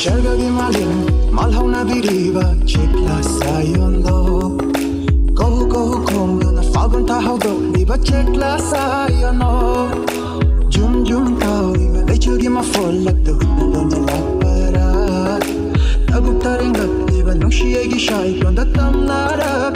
Shargagi malin malhauna biriba chekla sayondo Kohu konga na fagun ta haudo liba chekla sayono Jum jum tau liba lechugi ma folak tu na lakparat Tagup taringat liba nungshi egi shai konda tamnara